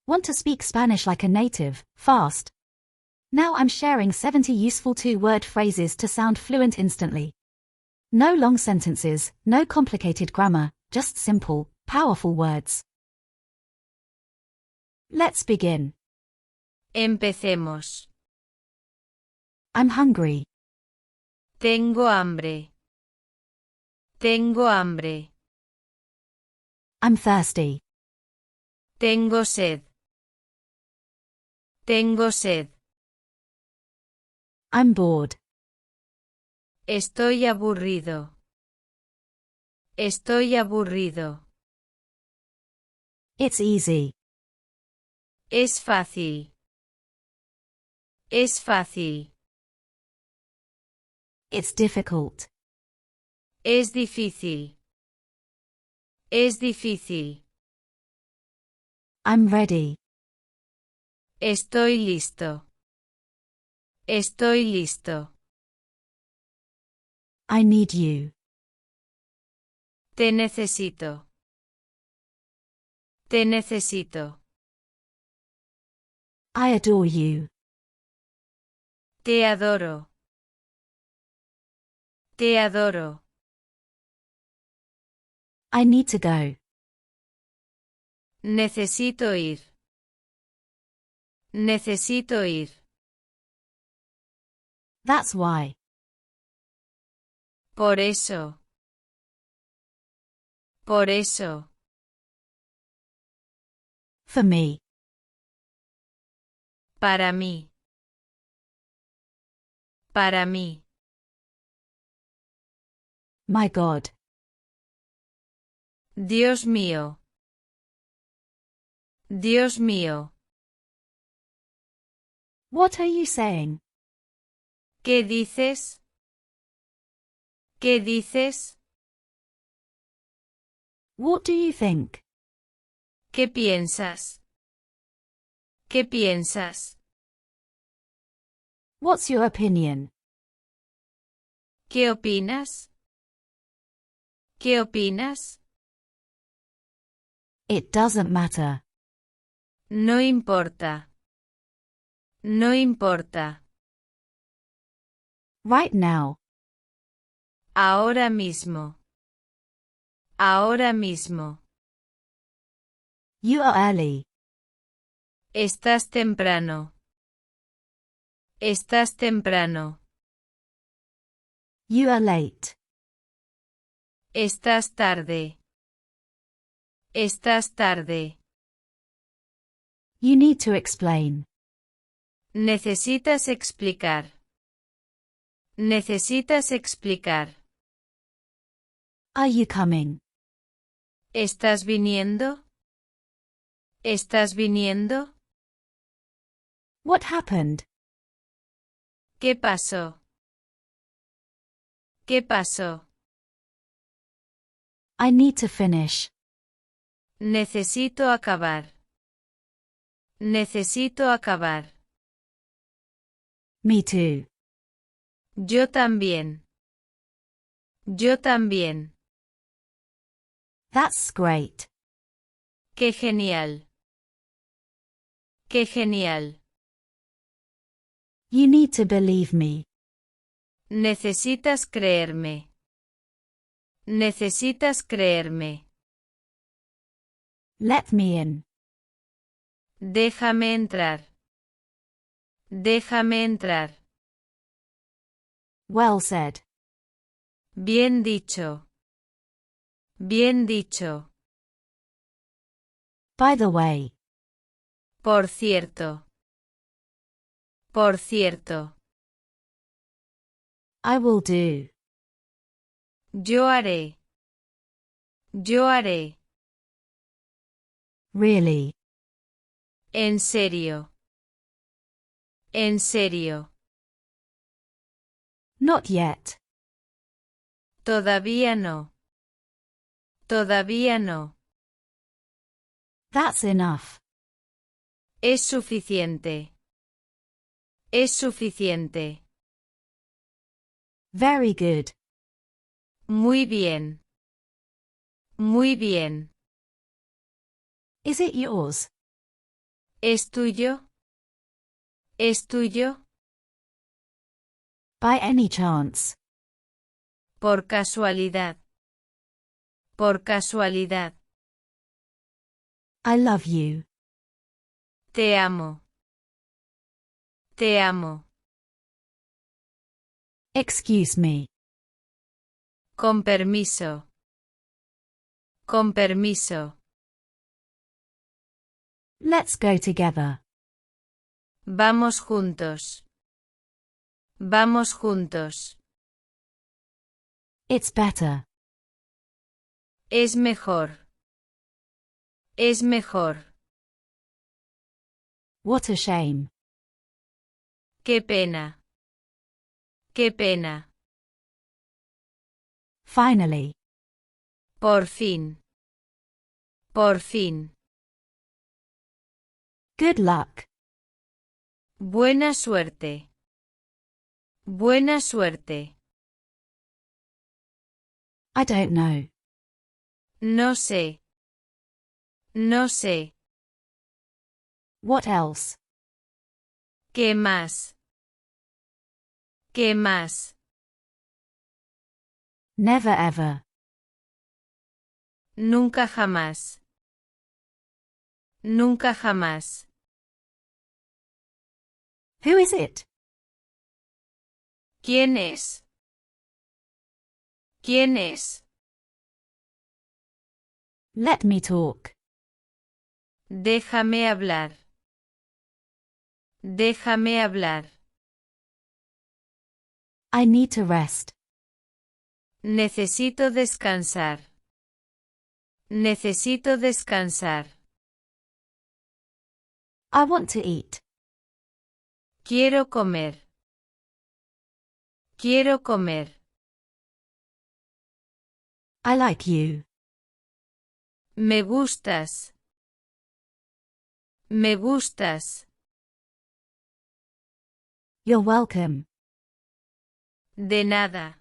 Want to speak Spanish like a native, fast? Now I'm sharing 70 useful two-word phrases to sound fluent instantly. No long sentences, no complicated grammar, just simple, powerful words. Let's begin. Empecemos. I'm hungry. Tengo hambre. Tengo hambre. I'm thirsty. Tengo sed. Tengo sed. I'm bored. Estoy aburrido. Estoy aburrido. It's easy. Es fácil. Es fácil. It's difficult. Es difícil. Es difícil. I'm ready. Estoy listo. Estoy listo. I need you. Te necesito. Te necesito. I adore you. Te adoro. Te adoro. I need to go. Necesito ir. Necesito ir. That's why. Por eso. Por eso. For me. Para mí. Para mí. My God. Dios mío. Dios mío. What are you saying? ¿Qué dices? ¿Qué dices? What do you think? ¿Qué piensas? ¿Qué piensas? What's your opinion? ¿Qué opinas? ¿Qué opinas? It doesn't matter. No importa. No importa. Right now. Ahora mismo. Ahora mismo. You are early. Estás temprano. Estás temprano. You are late. Estás tarde. Estás tarde. You need to explain. Necesitas explicar. Necesitas explicar. Are you coming? ¿Estás viniendo? ¿Estás viniendo? What happened? ¿Qué pasó? ¿Qué pasó? I need to finish. Necesito acabar. Necesito acabar. Me too. Yo también. Yo también. That's great. ¡Qué genial! ¡Qué genial! You need to believe me. Necesitas creerme. Necesitas creerme. Let me in. Déjame entrar. Déjame entrar. Well said. Bien dicho. Bien dicho. By the way. Por cierto. Por cierto. I will do. Yo haré. Yo haré. Really. En serio. En serio. Not yet. Todavía no. Todavía no. That's enough. Es suficiente. Es suficiente. Very good. Muy bien. Muy bien. Is it yours? ¿Es tuyo? ¿Es tuyo? By any chance. Por casualidad. Por casualidad. I love you. Te amo. Te amo. Excuse me. Con permiso. Con permiso. Let's go together. Vamos juntos. Vamos juntos. It's better. Es mejor. Es mejor. What a shame. Qué pena. Qué pena. Finally. Por fin. Por fin. Good luck. Buena suerte. Buena suerte. I don't know. No sé. No sé. What else? ¿Qué más? ¿Qué más? Never ever. Nunca jamás. Nunca jamás. Who is it? ¿Quién es? ¿Quién es? Let me talk. Déjame hablar. Déjame hablar. I need to rest. Necesito descansar. Necesito descansar. I want to eat. Quiero comer. Quiero comer. I like you. Me gustas. Me gustas. You're welcome. De nada.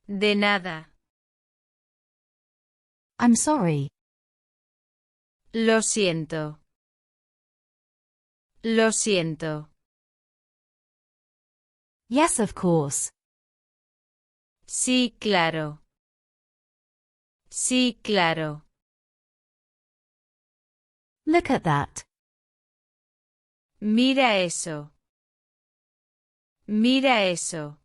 De nada. I'm sorry. Lo siento. Lo siento. Yes, of course. Sí, claro. Sí, claro. Look at that. Mira eso. Mira eso.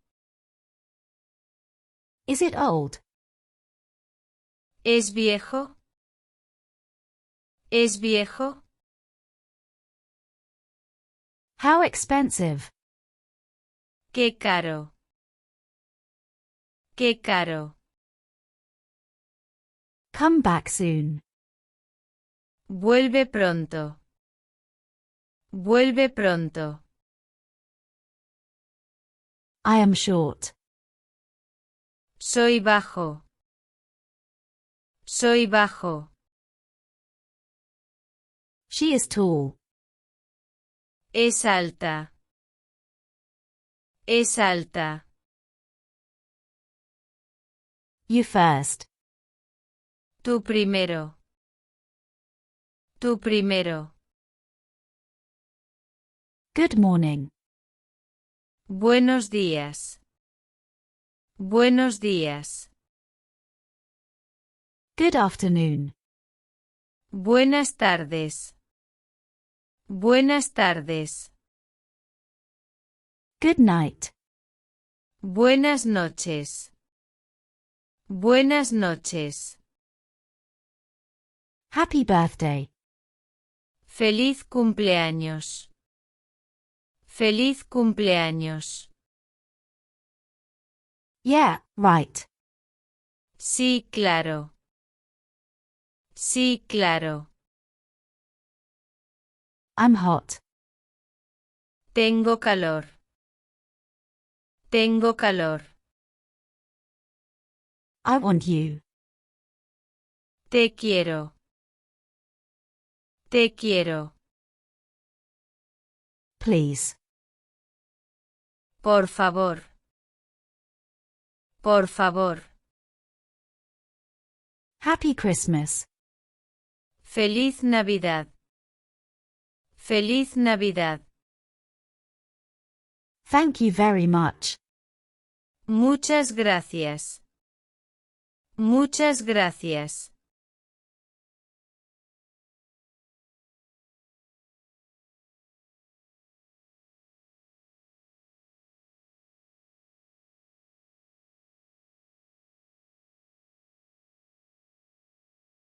Is it old? ¿Es viejo? ¿Es viejo? How expensive. Qué caro. Qué caro. Come back soon. Vuelve pronto. Vuelve pronto. I am short. Soy bajo. Soy bajo. She is tall. Es alta. Es alta. You first. Tú primero. Tú primero. Good morning. Buenos días. Buenos días. Good afternoon. Buenas tardes. Buenas tardes. Good night. Buenas noches. Buenas noches. Happy birthday. Feliz cumpleaños. Feliz cumpleaños. Yeah, right. Sí, claro. Sí, claro. I'm hot. Tengo calor. Tengo calor. I want you. Te quiero. Te quiero. Please. Por favor. Por favor. Happy Christmas. Feliz Navidad. Feliz Navidad. Thank you very much. Muchas gracias. Muchas gracias.